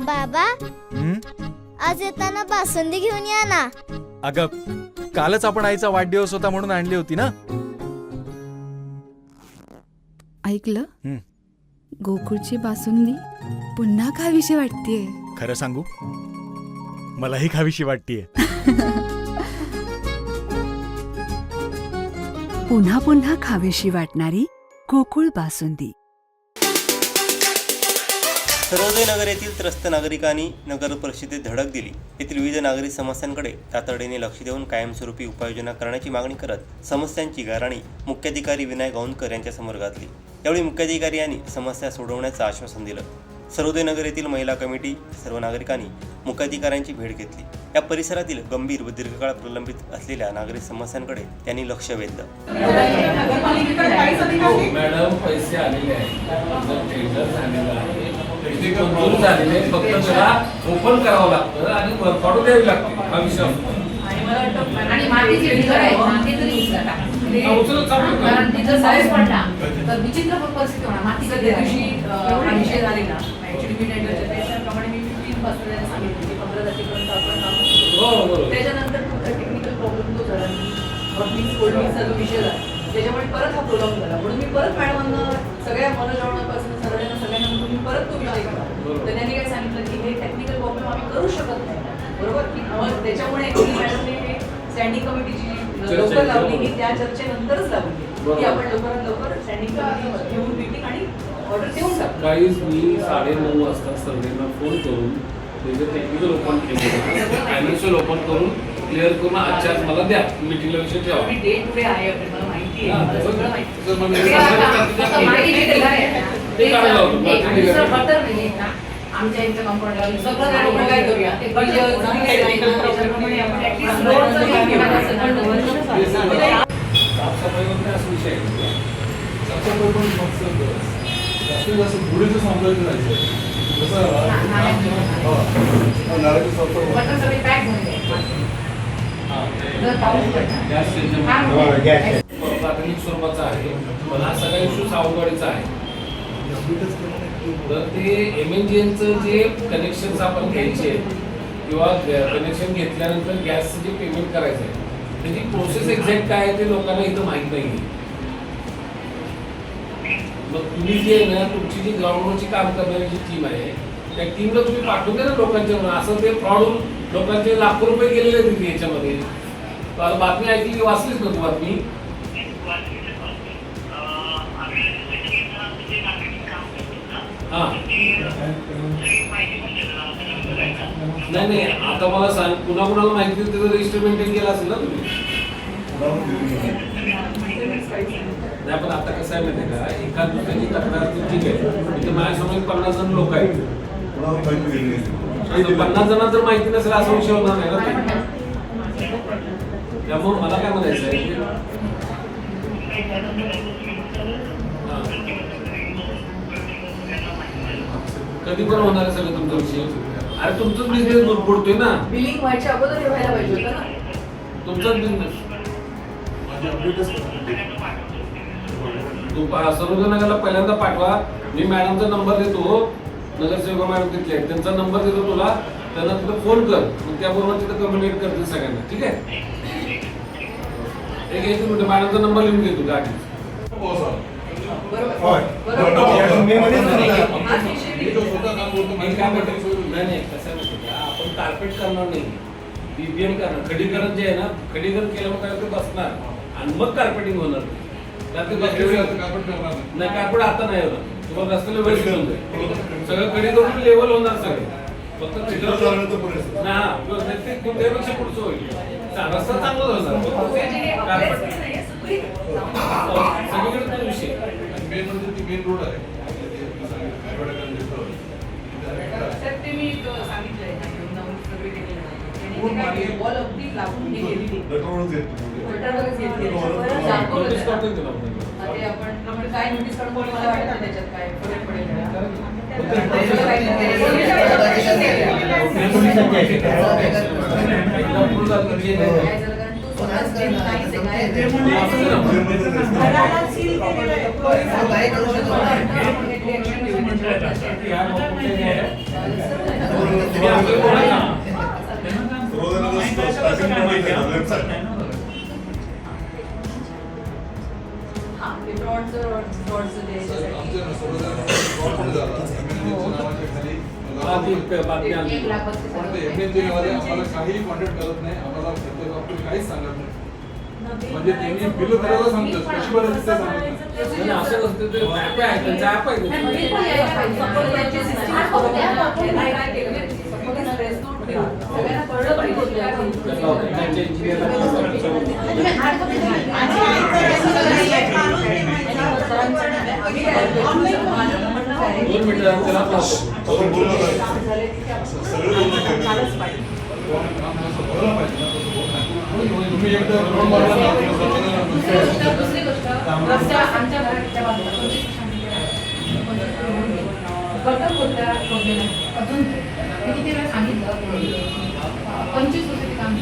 बाबा आज येताना बासुंदी घेऊन या ना. अगं कालच आपण आईचा वाढदिवस होता म्हणून आणली होती ना. ऐकलं, गोकुळची बासुंदी पुन्हा खावीशी वाटतेय. खरं सांगू, मलाही खावीशी वाटतेय. पुन्हा पुन्हा खावीशी वाटणारी गोकुळ बासुंदी. सर्वोदय नगर येथील त्रस्त नागरिकांनी नगर परिषदेत धडक दिली. येथील विविध नागरिक समस्यांकडे तातडीने लक्ष देऊन कायमस्वरूपी उपाययोजना करण्याची मागणी करत समस्यांची गाऱ्हाणी मुख्याधिकारी विनायक गौंदकर यांच्यासमोर घातली. यावेळी मुख्याधिकारी यांनी समस्या सोडवण्याचं आश्वासन दिलं. सर्वोदय नगर येथील महिला कमिटी सर्व नागरिकांनी मुख्याधिकाऱ्यांची भेट घेतली. या परिसरातील गंभीर व दीर्घकाळ प्रलंबित असलेल्या नागरिक समस्यांकडे त्यांनी लक्ष वेधलं. मॅडम, पैसे आलेले आहेत, टेंडर झालेलं आहे, मंजूर झालेले, फक्त त्याला ओपन करावं लागतं आणि वर्कआउट द्यावी लागते. हा विषय आणि मातीची ढिगाळ आहे, माती जरी उचलला कारण तिचं साईज पडला तर विचित्र परिस्थिती होणार. मातीचा त्या दिवशी विषय झालेला ऍक्च्युली मी त्याप्रमाणे मी 15 पासून सांगितलं की 15 तारखेपर्यंत आपण काम. त्याच्यानंतर टेक्निकल प्रॉब्लेम तो झाला, कोल्डमिक्सचा जो विषय झाला त्याच्यामुळे परत हा प्रोग्राम झाला. म्हणून मी परत मॅडमांना सगळ्या मनोजवणापासून सगळ्यांना सगळ्यांना मी परत तो विषय केला. तर त्यांनी काय सांगितलं की हे टेक्निकल प्रॉब्लेम आम्ही करू शकत नाही, बरोबर की मग त्याच्यामुळे मॅडमने हे स्टँडिंग कमिटीची लवकर लावली की त्या चर्चेनंतरच लावली की आपण लवकरात लवकर स्टँडिंग कमिटी घेऊन मीटिंग आणि ऑर्डर देऊन टाकू. काहीच मी 9:30 वाजता सर्वेंना फोन करून त्याचं टेक्निकल ओपन केलं, फायनान्शियल ओपन करून क्लिअर करून आजच्या आज मला द्या, मीटिंगला विषय ठेवा. डे टू डे आहे, मला माहिती आहे, मला सगळं माहिती आहे. आमच्या इथं कंपाऊंडला सगळं आपण काय करूया ते साफसफाईमध्ये असा विषय आहे. साफसफाई पण जास्तीत जास्त पुढेच सांभाळायचं नाही. प्राथमिक स्वरूपाचा आहे, पण हा सगळा इश्यू सावंतवाडीचा आहे. तर ते MNGNचं जे कनेक्शन आपण घ्यायचे किंवा कनेक्शन घेतल्यानंतर गॅसचं जे पेमेंट करायचं आहे त्याची प्रोसेस एक्झॅक्ट काय आहे ते लोकांना इथं माहीत नाही. मग तुम्ही जे आहे ना, तुमची जी ग्राउंडवरची काम करणारी जी टीम आहे त्या टीमला तुम्ही पाठवून द्या ना लोकांच्या. असं ते फ्रॉड होऊन लोकांचे लाखो रुपये गेलेले तिथे याच्यामध्ये. बातमी ऐकली, वाचलीच ना तू बातमी? नाही नाही, आता मला सांग, कुणा कुणाला माहिती त्याचं रजिस्टर मेंटेन केलं असेल ना तुम्ही? नाही, पण आता कसं आहे माहिती आहे का, एका दुसऱ्याची तक्रार ठीक आहे, इथे माझ्यासमोर 50 जण लोक आहेत. 50 जणांना जर माहिती नसेल असा विषय होणार नाही ना. त्यामुळे मला काय म्हणायचं आहे, कधी पण होणार आहे सगळं तुमचा विषय. अरे तुमचाच बिझनेस बुडतोय ना. बिलिंग व्हायच्या अगोदर हे व्हायला पाहिजे होतं ना. तुमचाच बिझनेस. तू सर्वोदय नगरला पहिल्यांदा पाठवा. मी मॅडमचा नंबर देतो, नगरसेवक मॅडम तिथले त्यांचा नंबर देतो तुला, त्यांना तिथं फोन कर, मग त्याबरोबर तिथं कम्युनिकेट करतील सगळ्यांना. ठीक आहे, एक मिनिट, मॅडमचा नंबर लिहून घेतो गाडी. आपण कार्पेट करणार नाही, BBM करणार. खडीकरण जे आहे ना, खडीकरण केल्यामुळे काय ते बसणार आणि मग कार्पेटिंग होणार. नाही, कार्पेट आता नाही होणार. तुम्हाला रस्त्याला वेळ शिकवून जाईल, सगळं खडीकरून लेवल होणार सगळे. फक्त त्यापेक्षा पुढचं होईल, रस्ता चांगला होणार. सगळीकडे तो विषय मेन रोड आहे. काय नोटीस काढून मला वाटतं त्याच्यात काय फरक पडेल. आम्हाला काही कॉन्टॅक्ट करत नाही, आम्हाला प्रत्येक बाबतीत काहीच सांगत नाही. म्हणजे त्यांनी बिल भरायला सांगतात, कशी भरायची ते सांगत नाही. असं नसतं ते ऍप आहे, त्यांचा ऍप आहे तुम्ही एकदा रोड मारला ना, दुसरी गोष्ट रस्त्या आमच्या घराच्या बाजूला गटर कोणत्या प्रॉब्लेम आहे अजून मी किती वेळा सांगितलं 25 वर्ष ते काम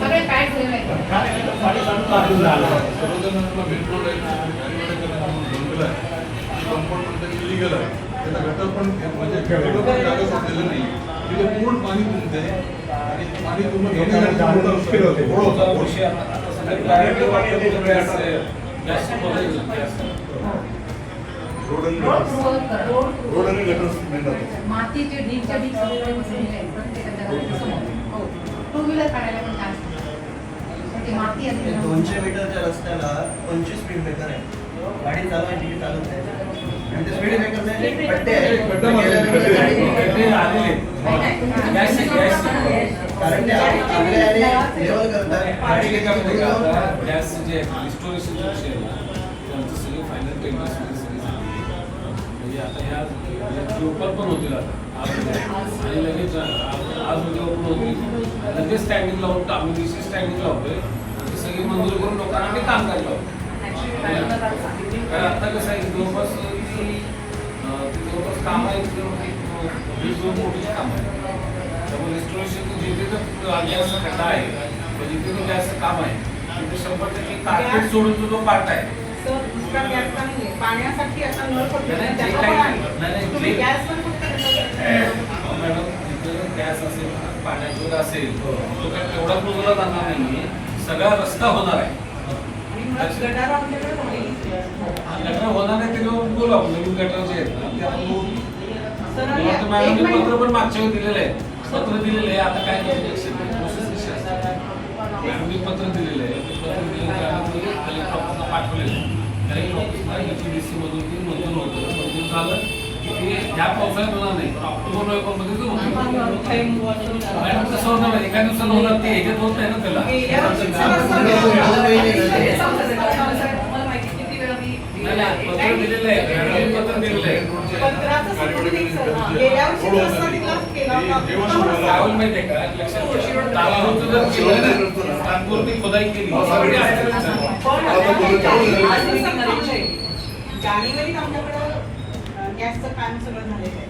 सगळे पॅक झालेले इलिगल आहे, त्याला गटर पण म्हणजे कागद दिलेलं नाही, तिथे पूर्ण पाणी तुंबते आणि पाणी तुंबून घेण्यासाठी मुश्किल होते. मातीचे ढीगच्या ढीग सगळे प्रत्येकाच्या समोर टू व्हीलर काढायला पण काय ते माती असते 200 मीटरच्या रस्त्याला 25 स्पीड ब्रेकर आहे. गाडी चालवायची की चालत नाही. आणि ते स्पीड ब्रेकर नाही, पट्टे आहेत. कारण ते आपल्या लेवल करतात. गाडी गॅस जे रिस्टोरेशनचे विषय आहे ना, त्यांचं सगळे फायनल टेंडर्स म्हणजे आता ह्या ओपन पण होतील आता आणि लगेच आज उद्या ओपन होतील, लगेच स्टँडिंग लावून आम्ही विशेष स्टँडिंग लावतोय, सगळी मंजूर करून लोकांना आम्ही काम करायला लावतो. कारण आता कसं आहे जवळपास जवळपास काम आहे 20-2 कोटीचे काम आहे. त्यामुळे रिस्टोरेशन जिथे तर गॅसचा खड्डा आहे जिथे तो गॅसचं काम आहे तिथे 100% कार्पेट सोडून जो पार्ट आहे पाण्यासाठी आता नळ मॅडम जिथे गॅस असेल पाण्याची असेल तो काय तेवढा पुरवला जाणार नाही, सगळा रस्ता होणार आहे. गटर होणार नाही ते बोलू आपण नवीन गटर जे आहेत ना ते आपण मॅडम पत्र पण मागच्या वेळी दिलेलं आहे, पत्र दिलेलं आहे. आता काय प्रोसेस मॅडमनी पत्र दिलेलं आहे, पत्र दिलेलं कलेक्टर पाठवलेलं आहे. EPDC मधून ती मंजूर होतं, मंजूर झालं की ते ह्या पावसाळ्यात होणार नाही, ऑक्टोबर नोव्हेंबरमध्ये मॅडम कसं होणार एका दिवसाला होणार ते ह्याच्यात होत नाही ना त्याला. पत्र दिलेलं आहे, पत्र दिलेलं आहे. काय माहिती आहे का, लक्षात तालावरचं जर केलं तात्पुरती खोदाई केली जानेवारीत आमच्याकडे गॅसचं काम सगळं झालेलं आहे.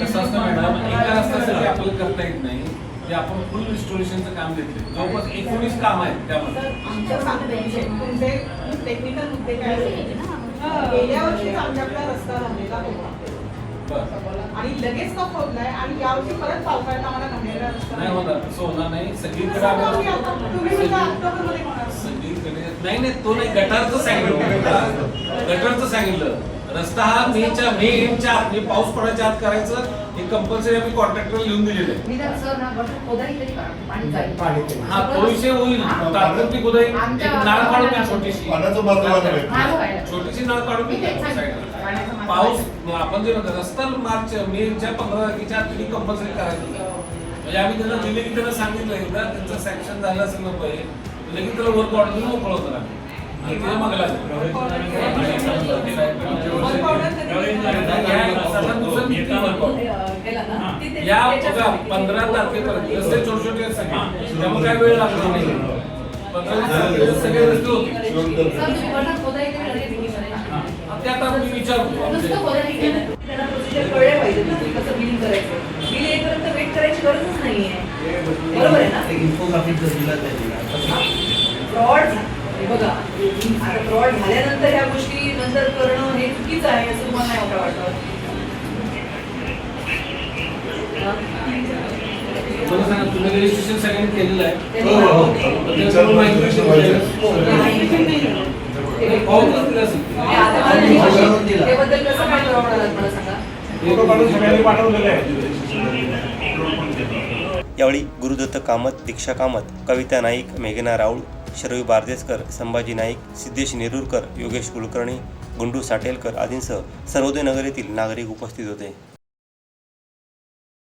कसं असतं मॅडम, एका रस्त्यासाठी आपल्याला करता येत नाही, ते आपण फुल रिस्टोरेशनचं काम घेतले, जवळपास 19 काम आहेत त्यामध्ये. तुमचे टेक्निकल मुद्दे काय गेल्या वर्षीच आमच्याकडे रस्ता झालेला होता आणि लगेच तो खोदलाय आणि यावर्षी परत पावसाळ्यात आम्हाला घाललेला रस्ता नाही होणार, तसं होणार नाही. सगळीकडे सगळीकडे नाही तो नाही, गटारचं सांगितलं रस्ता हा मेच्या आत पाऊस पडायच्या आत करायचं हे कंपल्सरी आम्ही कॉन्ट्रॅक्टरला लिहून दिलेलं आहे. हा तो विषय होईल, तात्पुरती खोदाई नाळ काढून द्या, छोटीशी नाळ काढून पाऊस आपण जे म्हणतो रस्ता मेच्या 15 तारखेच्या आत तुम्ही कंपल्सरी करायचं. म्हणजे आम्ही त्यांना दिले की त्यांना सांगितलं एकदा त्यांचं सँक्शन झालं असेल नको आहे लगेच त्याला वर्क ऑर्डर देऊन मोकळं होतं आम्ही. या 15 तारखेपर्यंत रस्ते छोटे छोटे आहेत सगळे, त्यामुळे काय वेळ लागणार नाही. 15 सगळे रस्ते होते. ते आता मी विचारतो नुसतं आमचे- बोलायला नाही केलं. त्यांना प्रोसिजर कळले पाहिजे ना, कसं बिलिंग करायचं. बिल येईपर्यंत वेट करायची गरजच नाहीये. बरोबर आहे ना? एक इन्फोग्राफिक जर दिला त्यांनी फ्रॉड बघा, आता फ्रॉड झाल्यानंतर ह्या गोष्टी नंतर करणं हे चुकीचं आहे असं तुम्हाला नाही का वाटत? मला सांगा, तुम्ही रजिस्ट्रेशन सगळ्यांनी केलेलं आहे? हो, हो, हो. त्याच्यावर माहिती कशी मिळेल? ते पाहून दिलं असेल. आता मला नाही माहिती. त्याबद्दल कसं काय करावं लागलं मला सांगा. यावेळी गुरुदत्त कामत, दीक्षा कामत, कविता नाईक, मेघना राऊळ, शरवी बारदेसकर, संभाजी नाईक, सिद्धेश नेरुरकर, योगेश कुलकर्णी, गुंडू साटेलकर आदींसह सर्वोदय नगर येथील नागरिक उपस्थित होते.